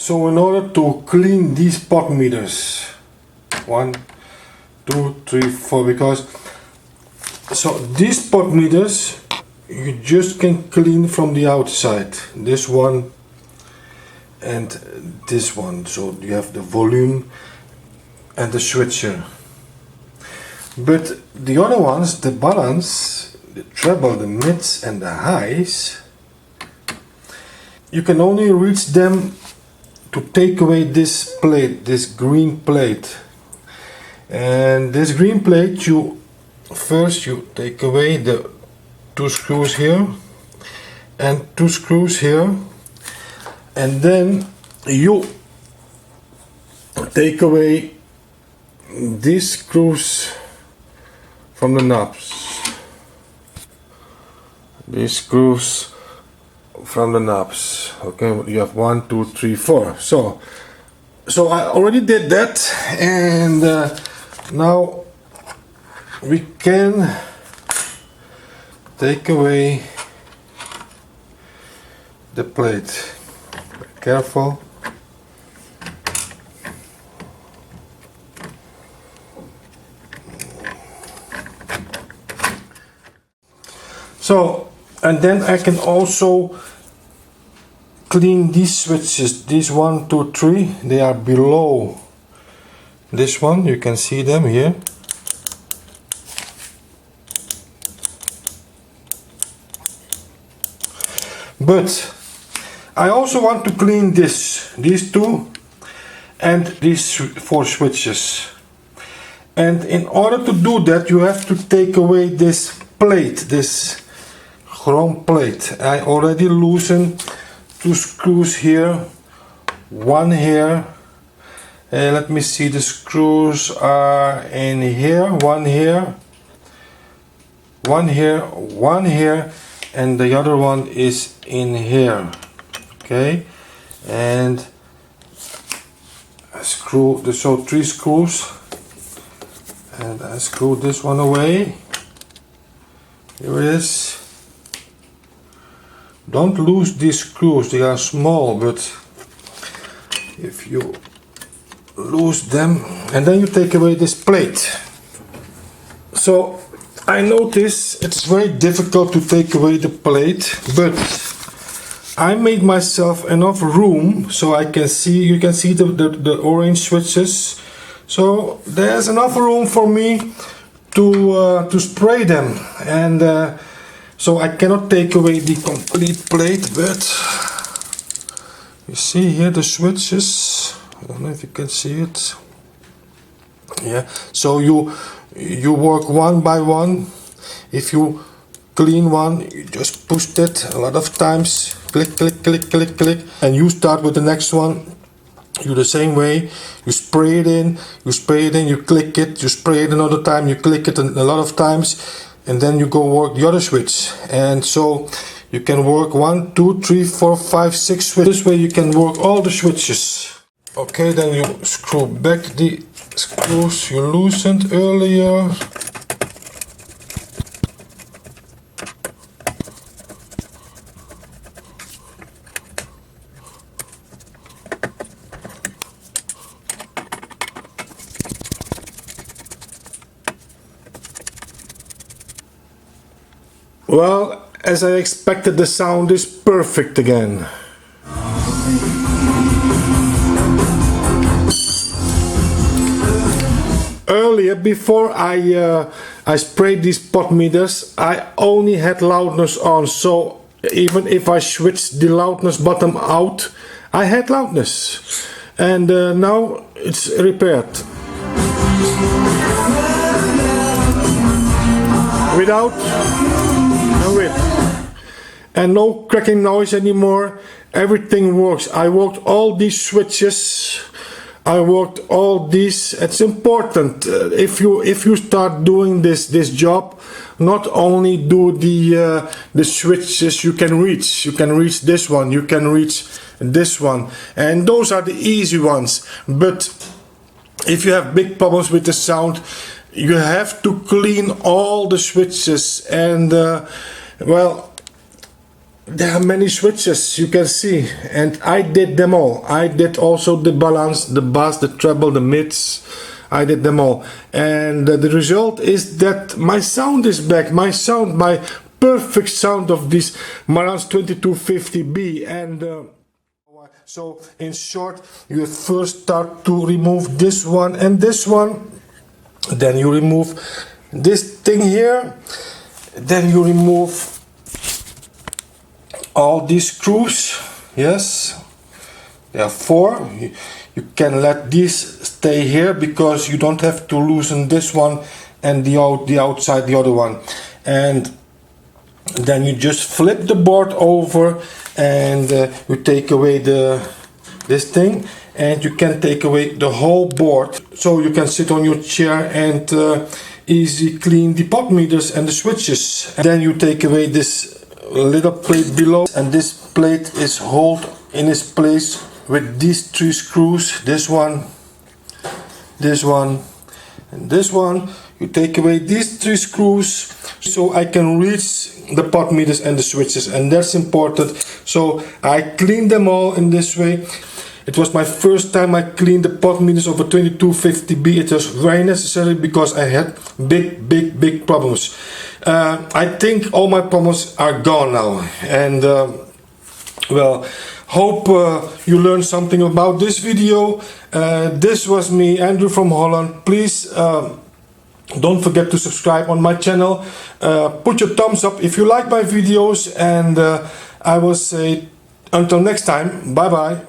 So in order to clean these potmeters, 1, 2, 3, 4, because so these potmeters you just can clean from the outside, this one and this one, so you have the volume and the switcher. But the other ones, the balance, the treble, the mids and the highs, you can only reach them to take away this plate, this green plate. And this green plate, first you take away the 2 screws here and 2 screws here, and then you take away these screws from the knobs. These screws from the knobs. Okay, you have 1, 2, 3, 4. So I already did that, and now we can take away the plate. Be careful. So, and then I can also clean these switches, these 1, 2, 3, they are below this one, you can see them here. But I also want to clean these 2 and these 4 switches. And in order to do that, you have to take away this plate, this chrome plate. I already loosened 2 screws here, 1 here. Let me see, the screws are in here, 1 here, 1 here, 1 here, and the other one is in here. Okay, and I screw, so 3 screws, and I screw this one away. Here it is. Don't lose these screws, they are small, but if you lose them, and then you take away this plate. So I notice it's very difficult to take away the plate, but I made myself enough room so I can see, you can see the orange switches. So there's enough room for me to spray them, and so I cannot take away the complete plate, but you see here the switches. I don't know if you can see it. Yeah, so you work one by one. If you clean one, you just push it a lot of times, click, click, click, click, click, and you start with the next one. You the same way, you spray it in, you click it, you spray it another time, you click it a lot of times, and then you go work the other switch. And so you can work 1, 2, 3, 4, 5, 6 switches. This way you can work all the switches. Okay, then you screw back the screws you loosened earlier. Well, as I expected, the sound is perfect again. Earlier, before I sprayed these potmeters, I only had loudness on, so even if I switched the loudness button out, I had loudness. And now it's repaired. Without and with. And no cracking noise anymore. Everything works. I worked all these switches. I worked all these. It's important if you start doing this job, not only do the switches you can reach. You can reach this one. You can reach this one, and those are the easy ones. But if you have big problems with the sound, you have to clean all the switches, and well, there are many switches, you can see, and I did them all. I did also the balance, the bass, the treble, the mids. I did them all, and the result is that my sound is back. My perfect sound of this Marantz 2250B. And so in short, you first start to remove this one and this one, then you remove this thing here, then you remove all these screws. Yes, there are 4. You can let these stay here because you don't have to loosen this one and the outside the other one. And then you just flip the board over and you take away this thing, and you can take away the whole board, so you can sit on your chair and easy clean the potmeters and the switches. And then you take away this little plate below, and this plate is held in its place with these 3 screws, this one, and this one. You take away these 3 screws so I can reach the potmeters and the switches, and that's important. So I cleaned them all in this way. It was my first time I cleaned the potmeters of a 2250B. It was very necessary because I had big problems. I think all my problems are gone now, and well, hope you learned something about this video. This was me, Andrew from Holland. Please don't forget to subscribe on my channel. Put your thumbs up if you like my videos, and I will say until next time, bye bye.